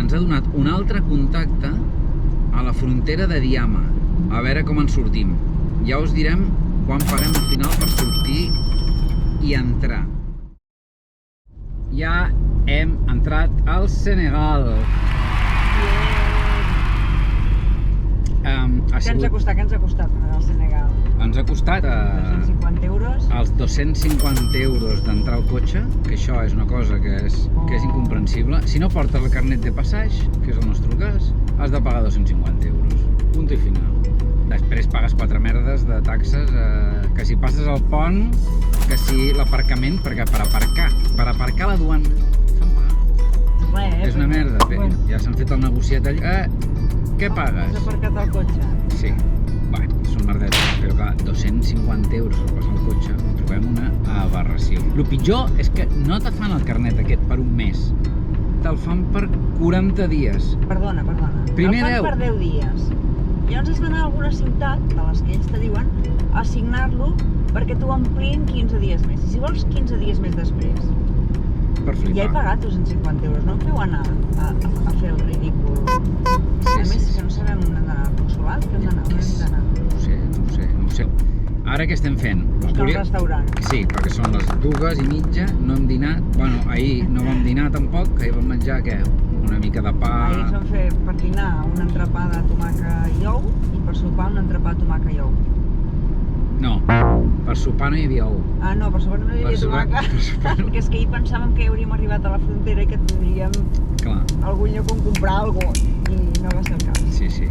ens ha donat un altre contacte a la frontera de Diama. A veure com en sortim. Ja us direm quan paguem al final per sortir i entrar. Ja hem entrat al Senegal. Què ens ha costat anar al Senegal? Ens ha costat 250 euros. els 250 euros d'entrar al cotxe, que això és una cosa que és incomprensible. Si no portes el carnet de passatge, que és el nostre cas, has de pagar 250 euros. Punto i final. Després pagues 4 merdes de taxes, que si passes el pont, que si l'aparcament, perquè per aparcar la duana fan pagar. És una merda, bueno. Ja s'han fet el negociat allà. Què pagues? Has aparcat el cotxe. Sí, són merdetes, però clar, 250 euros per passar el cotxe, ho trobem una aberració. El pitjor és que no te fan el carnet aquest per un mes, te'l fan per 40 dies. Perdona. Primer el fan per 10 dies. Llavors has d'anar a alguna ciutat, de les que ells te diuen, a signar-lo perquè t'ho ampliïn 15 dies més. I si vols 15 dies més després, Per flipar. ja he pagat 250 euros, no em feu anar a fer el ridícul. A més, que no sabem on anar al consolat, que hem d'anar, on hem d'anar. No ho sé. Ara què estem fent? Buscar un restaurant. Sí, perquè són les 2:30, no hem dinat. Bueno, ahir no vam dinar tampoc, ahir vam menjar, què? Una mica de pa... Ahir ens vam fer per dinar un entrepà de tomaca i ou i per sopar un entrepà de tomaca i ou. No, per sopar no hi havia ou. Ah, no, per sopar no hi havia tomaca. Perquè és que ahir pensàvem que ja hauríem arribat a la frontera i que tindríem algun lloc on comprar alguna cosa i no va ser el cas. Sí.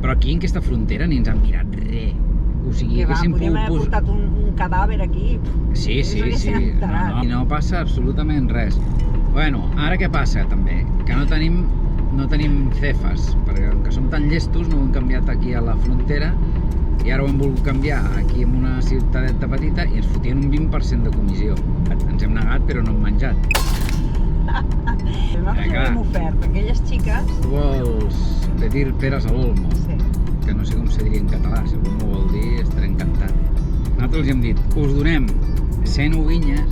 Però aquí, en aquesta frontera, ni ens han mirat res. O sigui, podríem haver portat un cadàver aquí. Sí. I no passa absolutament res. Bueno, ara què passa també? Que no tenim cefes, perquè com que som tan llestos no ho hem canviat aquí a la frontera i ara ho hem volgut canviar aquí en una ciutadeta petita i ens fotien un 20% de comissió. Ens hem negat però no hem menjat. Nosaltres ho hem ofert, aquelles xiques... Tu vols pedir peres a l'olmo? Sí. Que no sé com se diria en català, si algú m'ho vol dir estaré encantat. Nosaltres els hem dit, us donem 100 ovinyes,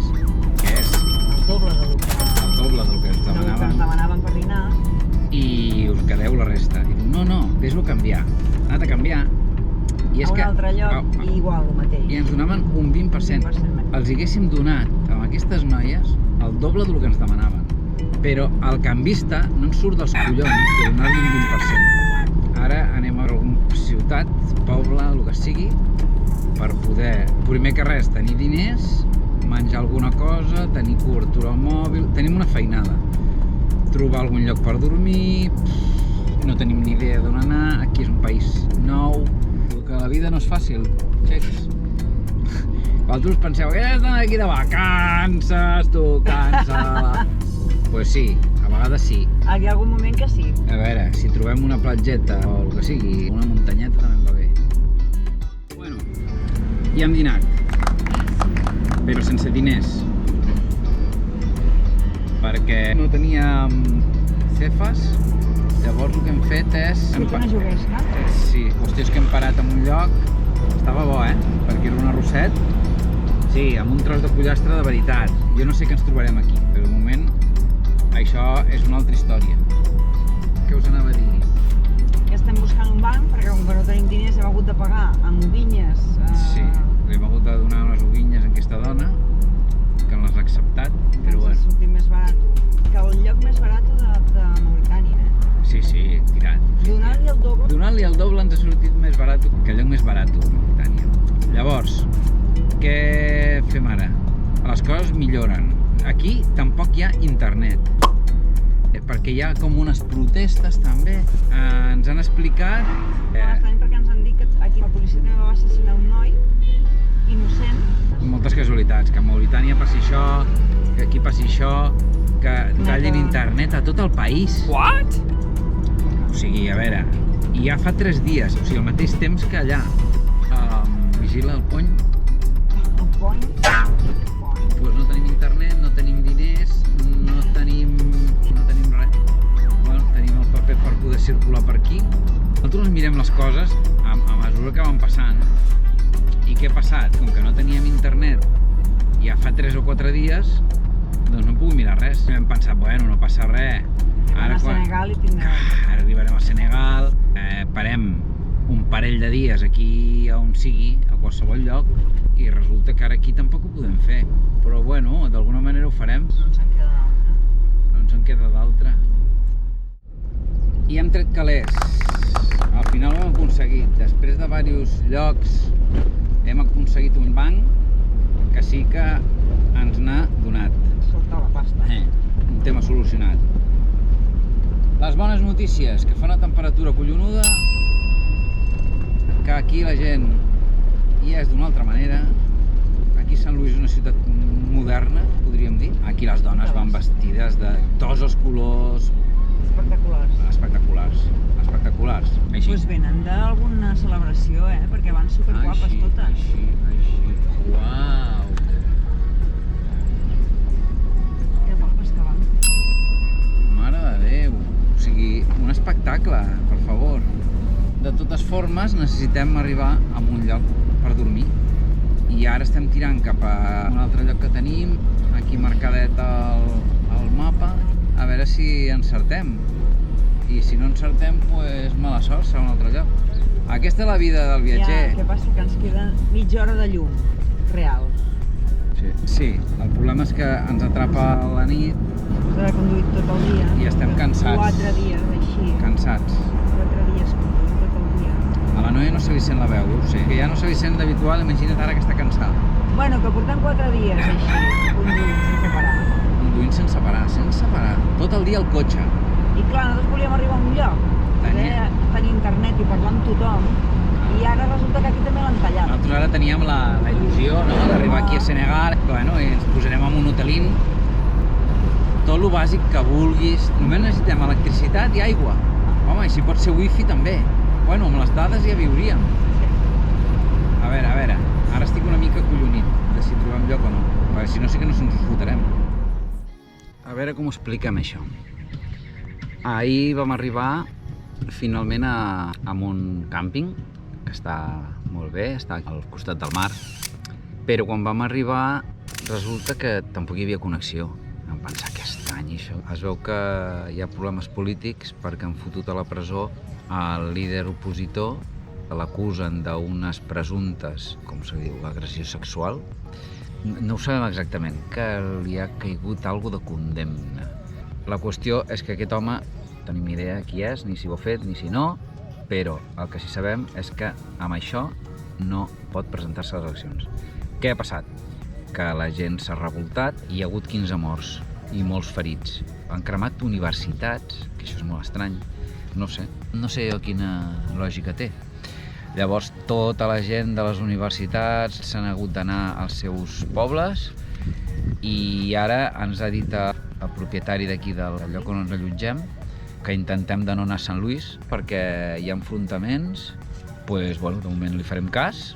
que és el doble del que ens demanaven per dinar, i us quedeu la resta. I diu, no, fes-ho canviar. Ha anat a canviar. I és a un altre lloc i igual el mateix. I ens donaven un 20%. Els haguéssim donat a aquestes noies el doble del que ens demanaven. Però el canvista no ens surt dels collons de donar-li un 20%. Ara anem a alguna ciutat, poble, el que sigui, per poder, primer que res, tenir diners, menjar alguna cosa, tenir cobertura al mòbil, tenim una feinada. Trobar algun lloc per dormir, no tenim ni idea d'on anar, aquí és un país nou, que la vida no és fàcil, xecs. Vosaltres penseu que has d'anar aquí de vacances, tu, cansa... Pues sí, a vegades sí. Hi ha algun moment que sí. A veure, si trobem una platgeta o el que sigui, una muntanyeta també em va bé. Bueno, ja hem dinat, però sense diners. Perquè no teníem cefes, llavors el que hem fet és... una juguesca? Sí, qüestió és que hem parat en un lloc, estava bo, perquè era un arrosset, sí, amb un tros de pollastre de veritat. Jo no sé què ens trobarem aquí, però de moment això és una altra història. Què us anava a dir? Que estem buscant un banc, perquè com que no tenim diners hem hagut de pagar amb ovinyes. Sí, li hem hagut de donar unes ovinyes a aquesta dona, que les ha acceptat, però bueno. Ens ha sortit més barat que el lloc més barat de Mauritània, Sí, tirat. Donant-li el doble. Donant-li el doble ens ha sortit més barat que el lloc més barat de Mauritània. Llavors, què fem ara? Les coses milloren. Aquí tampoc hi ha internet, perquè hi ha com unes protestes també. Ens han explicat... Estrany perquè ens han dit que aquí la policia també va assassinar un noi innocent. Moltes casualitats, que a Mauritània passi això, que aquí passi això, que tallin internet a tot el país. What? O sigui, a veure, i ja fa 3 dies, o sigui, al mateix temps que allà vigila el pony. El pony? Pues no tenim internet, no tenim diners, no tenim res. Bueno, tenim el paper per poder circular per aquí. Nosaltres ens mirem les coses a mesura que van passant. I què ha passat? Com que no teníem internet ja fa 3 o 4 dies, doncs no he pogut mirar res. Hem pensat, bueno, no passa res. Ara a Senegal i tindrem... Ara arribarem a Senegal, parem un parell de dies aquí on sigui, a qualsevol lloc, i resulta que ara aquí tampoc ho podem fer. Però bueno, d'alguna manera ho farem. No ens en queda d'altra. No ens en queda d'altra. I hem tret calés. Al final ho hem aconseguit. Després de diversos llocs hem aconseguit un banc que sí que ens n'ha donat. Soltar la pasta. Un tema solucionat. Les bones notícies, que fa una temperatura collonuda, que aquí la gent ja és d'una altra manera. Aquí Sant Lluís és una ciutat moderna, podríem dir. Aquí les dones van vestides de tots els colors. Espectaculars. Espectaculars. Espectaculars. Així. Doncs venen d'alguna celebració, perquè van superguapes totes. Així. Uau! Que guapes que van. Mare de Déu! O sigui, un espectacle, per favor. De totes formes, necessitem arribar a un lloc per dormir. I ara estem tirant cap a un altre lloc que tenim, aquí marcadet al mapa, a veure si encertem. I si no encertem, doncs mala sort, serà un altre lloc. Aquesta és la vida del viatger. Ja, què passa? Que ens queda mitja hora de llum, real. Sí, el problema és que ens atrapa la nit. Després d'haver conduït tot el dia. I estem cansats. 4 dies, així. Cansats. 4 dies conduint tot el dia. A la noia no se li sent la veu, ho sé. Que ja no se li sent d'habitual, imagina't ara que està cansada. Bueno, que portem 4 dies, així, conduint sense parar. Conduint sense parar. Tot el dia al cotxe. I clar, nosaltres volíem arribar a un lloc, tenir internet i parlar amb tothom, i ara resulta que aquí també l'han tallat. Nosaltres ara teníem la il·lusió d'arribar aquí a Senegal, i ens posarem en un hotelín, tot el bàsic que vulguis. Només necessitem electricitat i aigua. Home, i si pot ser wifi també. Bueno, amb les dades ja viuríem. A veure, ara estic una mica collonit de si trobem lloc o no, perquè si no sí que no se'ns ho fotrem. A veure com ho expliquem això. Ahir vam arribar finalment a un càmping que està molt bé, està al costat del mar, però quan vam arribar resulta que tampoc hi havia connexió. Vam pensar que estrany això. Es veu que hi ha problemes polítics perquè han fotut a la presó el líder opositor, l'acusen d'unes presumptes, com se diu, agressió sexual. No ho sabem exactament, que li ha caigut alguna de condemna. La qüestió és que aquest home, tenim idea qui és, ni si ho ha fet, ni si no, però el que sí sabem és que amb això no pot presentar-se a les eleccions. Què ha passat? Que la gent s'ha revoltat i hi ha hagut 15 morts i molts ferits. Han cremat universitats, que això és molt estrany, no sé jo quina lògica té. Llavors tota la gent de les universitats s'han hagut d'anar als seus pobles i ara ens ha dit el propietari d'aquí del lloc on ens allotgem que intentem de no anar a Sant Lluís perquè hi ha enfrontaments. Doncs, bueno, de moment li farem cas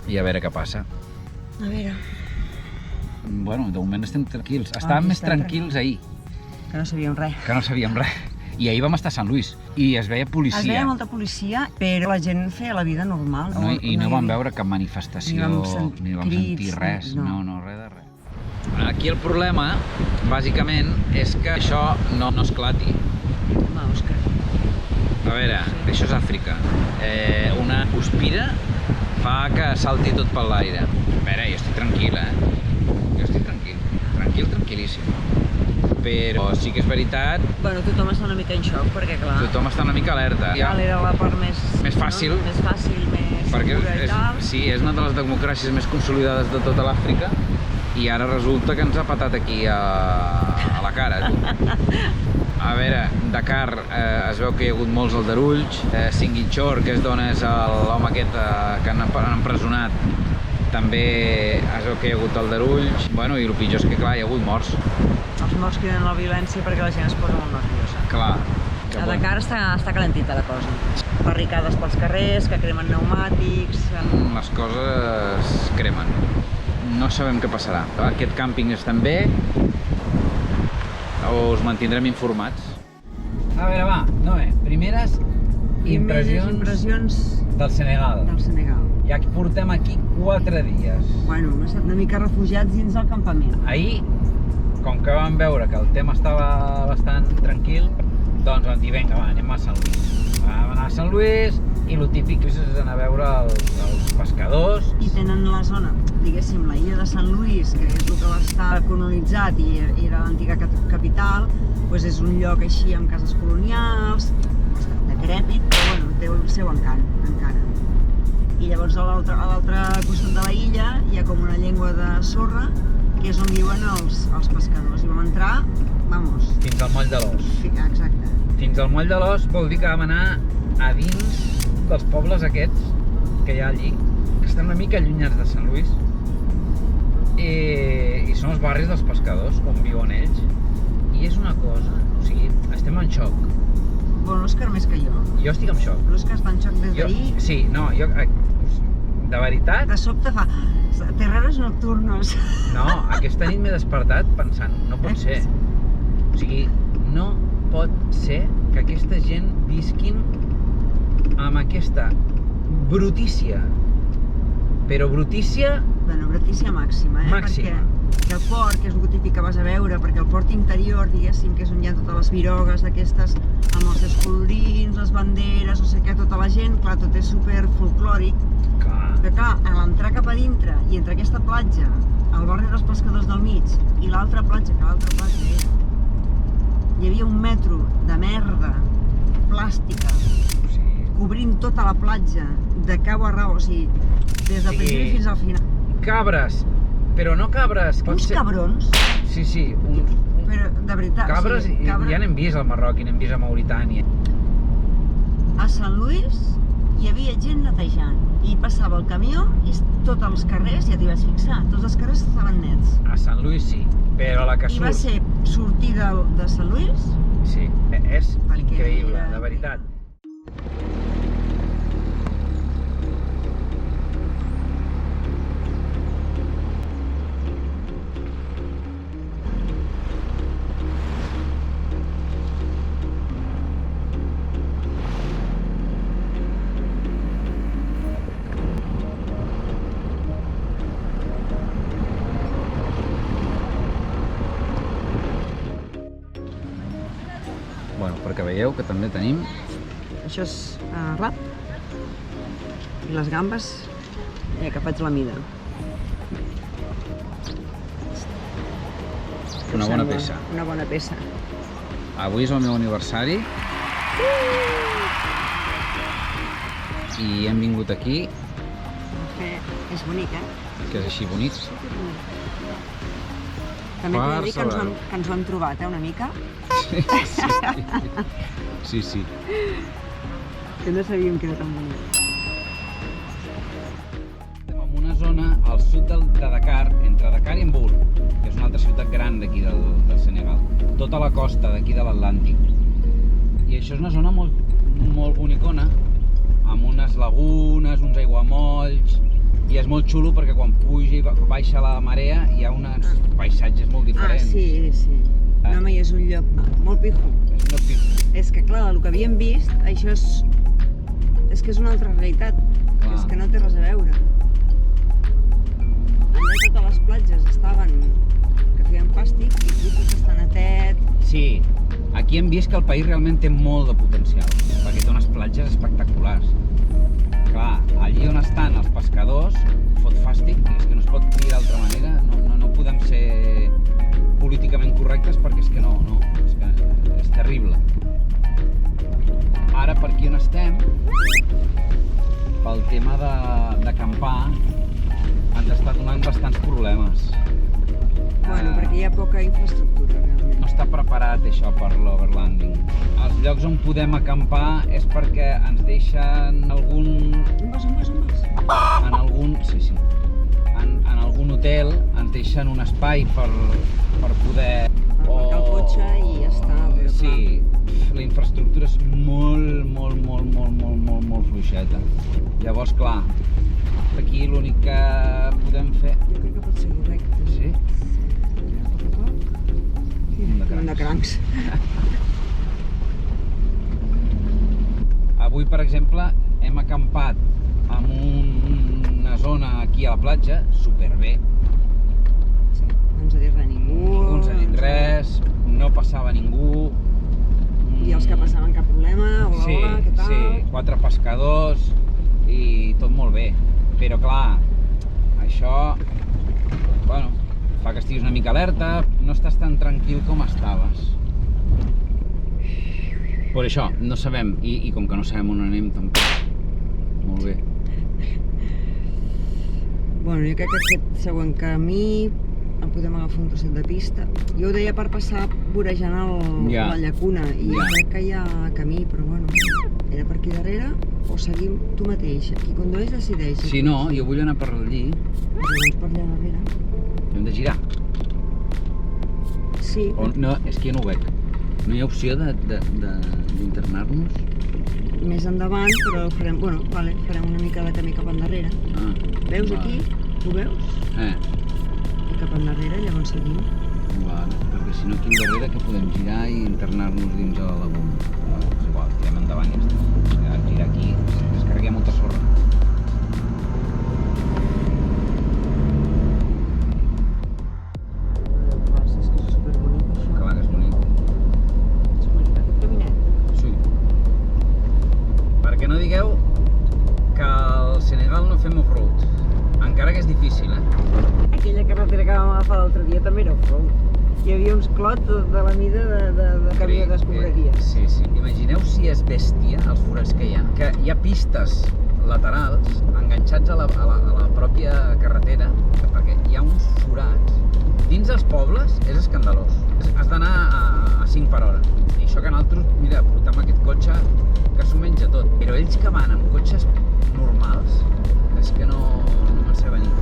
i a veure què passa. A veure... Bueno, de moment estem tranquils. Estàvem més tranquils ahir. Que no sabíem res. Que no sabíem res. I ahir vam estar a Sant Lluís i es veia policia. Es veia molta policia, però la gent feia la vida normal. I no vam veure cap manifestació, ni vam sentir res. No, res de res. Aquí el problema, bàsicament, és que això no esclati. Home, Òscar. A veure, això és Àfrica. Una guspira fa que salti tot per l'aire. A veure, jo estic tranquil, Jo estic tranquil. Tranquil·líssim. Però sí que és veritat... Bueno, tothom està una mica en xoc, perquè clar... Tothom està una mica alerta. Era la part més fàcil. Més fàcil, més segura i tal. Sí, és una de les democràcies més consolidades de tota l'Àfrica i ara resulta que ens ha patat aquí a la cara, tu. A veure, Dakar es veu que hi ha hagut molts aldarulls. Ziguinchor, que és d'on és l'home aquest que han empresonat, també es veu que hi ha hagut aldarulls. Bueno, i el pitjor és que, clar, hi ha hagut morts. Els morts criden la violència perquè la gent es posa molt nerviosa. Clar. A Dakar està calentita la cosa. Barricades pels carrers, que cremen pneumàtics... Les coses cremen. No sabem què passarà. Aquest càmping estan bé, us mantindrem informats. A veure, va, Noé, primeres impressions del Senegal. Ja portem aquí 4 dies. Bueno, hem estat una mica refugiats dins del campament. Ahir com que vam veure que el tema estava bastant tranquil, doncs vam dir, vinga, va, anem a Sant Lluís. Vam anar a Sant Lluís i el típic és anar a veure els pescadors. I tenen la zona, diguéssim, la illa de Sant Lluís, que és el que va estar colonitzat i era l'antiga capital, doncs és un lloc així amb cases colonials, decrèpit, però bueno, té el seu encant, encara. I llavors a l'altre costat de la illa hi ha com una llengua de sorra, que és on viuen els pescadors. I vam entrar, vamos... Fins al moll de l'Os. Exacte. Fins al moll de l'Os vol dir que vam anar a dins dels pobles aquests que hi ha allí, que estan una mica allunyats de Sant Lluís, i són els barris dels pescadors, on viuen ells. I és una cosa, o sigui, estem en xoc. Bueno, l'Òscar més que jo. Jo estic en xoc. L'Òscar està en xoc des d'ahir. Sí, no, jo... De veritat... De sobte fa... terrores nocturnos. No, aquesta nit m'he despertat pensant, no pot ser. O sigui, no pot ser que aquesta gent visquin amb aquesta brutícia. Però brutícia... Bueno, brutícia màxima, Màxima. Perquè el port, que és el típic que vas a veure, perquè el port interior, diguéssim, que és on hi ha totes les virogues aquestes, amb els seus colorins, les banderes, no sé què, tota la gent, clar, tot és super folclòric. Però clar, a l'entrar cap a dintre i entre aquesta platja, el barri dels pescadors del mig, i l'altra platja, que l'altra platja era, hi havia un metro de merda plàstica cobrint tota la platja de cau a rau, o sigui, des del principi fins al final. Cabres, però no cabres... Uns cabrons. Sí, Però, de veritat... cabres, ja n'hem vist al Marroc i n'hem vist a Mauritània. A Sant Lluís hi havia gent netejant i passava el camió i tots els carrers, ja t'hi vas fixar, tots els carrers estaven nets. A Sant Lluís sí, però la que surt... I va ser sortir de Sant Lluís... Sí, és increïble, de veritat. Bueno, perquè veieu que també tenim... Això és rap. I les gambes, que faig la mida. Una bona peça. Una bona peça. Avui és el meu aniversari. I hem vingut aquí. És bonic, Que és així bonic. També t'he de dir que ens ho hem trobat, una mica. Sí. Que no sabíem que era tan bonic. Estem en una zona al sud de Dakar, entre Dakar i Mbour, que és una altra ciutat gran d'aquí del Senegal. Tota la costa d'aquí de l'Atlàntic. I això és una zona molt bonicona, amb unes lagunes, uns aiguamolls, i és molt xulo perquè quan puja i baixa la marea hi ha uns paisatges molt diferents. Sí. No, home, i és un lloc molt pijo. És un lloc pijo. És que, clar, el que havíem vist, això és que és una altra realitat. És que no té res a veure. Allà totes les platges estaven que feien pàstic i aquí tot està netet. Sí, aquí hem vist que el país realment té molt de potencial, perquè té unes platges espectaculars. Clar, allí on estan els pescadors, fot fàstic, i és que no es pot dir d'altra manera, no podem ser políticament correctes perquè és que no, és que és terrible. Ara per aquí on estem, pel tema d'acampar, ens està donant bastants problemes. Bueno, perquè hi ha poca infraestructura, realment. No està preparat això per l'overlanding. Els llocs on podem acampar és perquè ens deixen algun... En algun... Sí. En algun hotel ens deixen un espai per poder... Per aparcar el cotxe i ja està. Sí, la infraestructura és molt fluixeta. Llavors, clar, aquí l'únic que podem fer... Jo crec que pot seguir recte. Sí? Un de crancs. Avui, per exemple, hem acampat en una zona aquí a la platja, superbé. Sí, ens ha dit res ningú. Ningú ens ha dit res, no passava ningú. I els que passaven cap problema, hola, Sí, hola, què tal? sí, 4 pescadors i tot molt bé. Però clar, això, bueno, fa que estiguis una mica alerta, no estàs tan tranquil com estaves. Per això, no sabem, i com que no sabem on anem tampoc. Molt bé. Bueno, jo crec que aquest següent camí el podem agafar un trosset de pista. Jo ho deia per passar vorejant Ja. la llacuna i Ja. crec que hi ha camí, però bueno, era per aquí darrere o seguim tu mateix. Qui condueix decideix. Si no, jo vull anar per allí, Llavors per allà darrere. hem de girar. Sí, O no, és que jo no ho veig. No hi ha opció d'internar-nos? més endavant, però farem, bueno, vale, farem una mica de camí cap endarrere. Ah, Veus vale. aquí? Ho veus? I cap endarrere, llavors seguim. Vale, perquè si no aquí darrere que podem girar i internar-nos dins de la laguna. És igual, tirem endavant i ja està. Girar aquí, es carreguem molta sorra. És que és superbonic això. Clar que és bonic. És bonic aquest caminet. Sí. Perquè no digueu que al Senegal no fem off-road. Encara que és difícil, Aquella carretera que vam agafar l'altre dia també era off-road. Hi havia uns clots de la mida de camió d'escombraries. Sí, sí. Imagineu si és bèstia els forats que hi ha pistes laterals enganxats a la pròpia carretera, perquè hi ha uns forats. Dins els pobles és escandalós. Has d'anar a 5 per hora. I això que nosaltres, mira, portem aquest cotxe que s'ho menja tot. Però ells que van amb cotxes normals, és que no me'n sé venir.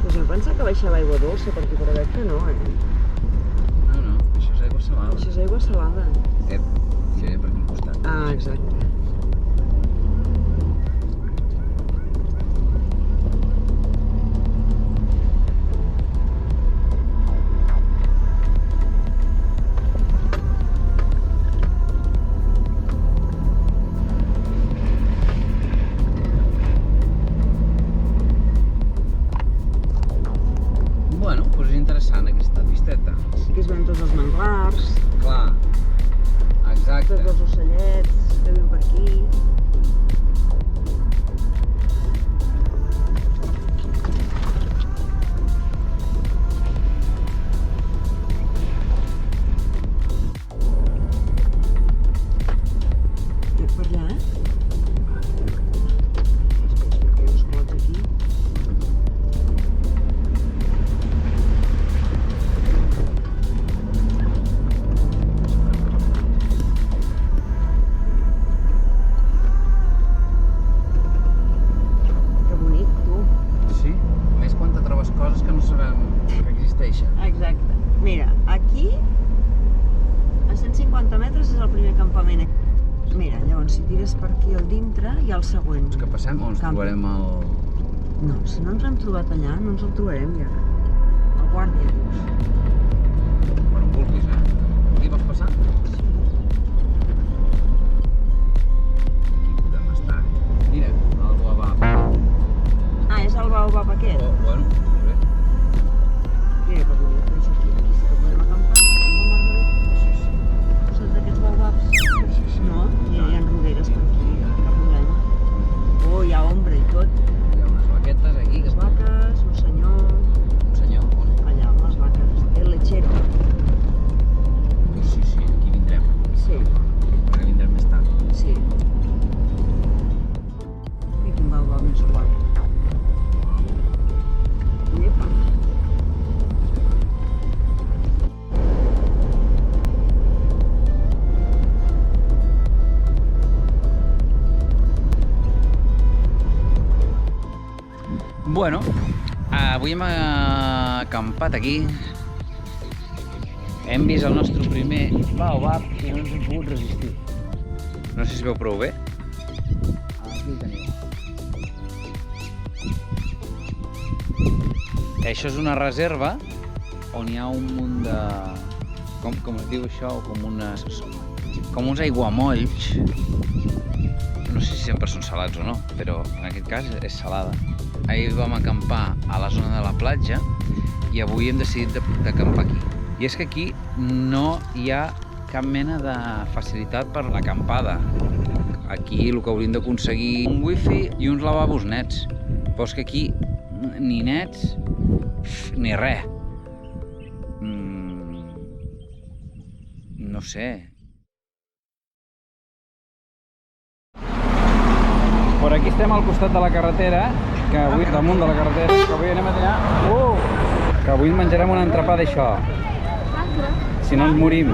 Pues jo pensava que baixava aigua dolça per aquí, però veig que no, No, això és aigua salada. Això és aigua salada. Tiraré per aquí al costat. Ah, exacte. Bueno, doncs és interessant aquesta visteta. Sí que es veuen tots els manglars, Clar, exacte. tots els ocellets que viuen per aquí. Per allà, Hi ha uns clots aquí. Que bonic, tu. Sí, més quan te trobes coses que no sabem que existeixen. Exacte. Mira, aquí, a 150 metres és el primer campament. Mira, llavors, si tires per aquí al dintre, hi ha el següent. És que passem o ens Camp. trobarem el... No, si no ens hem trobat allà, no ens el trobarem ja. El guàrdia, dius. Per on vulguis, Aquí vols passar? Aquí podem estar. Mira, el baobab. Ah, és el baobab aquest? Bueno, molt bé. Mira, que bonic, hem sortit aquí, sí que podem acampar. Sí, sí. Saps d'aquests baobabs? Sí, sí. No, hi ha roderes per aquí, cap problema. Oh, hi ha ombra i tot. Hi ha unes vaquetes aquí. Les vaques, un senyor... Un senyor, on? Allà, amb les vaques. El lechero. Sí, sí, aquí vindrem. Sí, Perquè vindrem més tard. sí. I quin baobab més guai. Llepa. Bueno, avui hem acampat aquí. Hem vist el nostre primer baobab i no ens hem pogut resistir. No sé si veu prou bé. Aquí el teniu. Això és una reserva on hi ha un munt de... Com es diu això? Com com uns aiguamolls. No sé si sempre són salats o no, però en aquest cas és salada. Ahir vam acampar a la zona de la platja i avui hem decidit d'acampar aquí. I és que aquí no hi ha cap mena de facilitat per l'acampada. Aquí el que hauríem d'aconseguir un wifi i uns lavabos nets. Però és que aquí ni nets ni res. No sé. Per aquí estem al costat de la carretera, que avui damunt de la carretera, que avui anem a dinar. Que avui menjarem un entrepà d'això. Si no ens morim.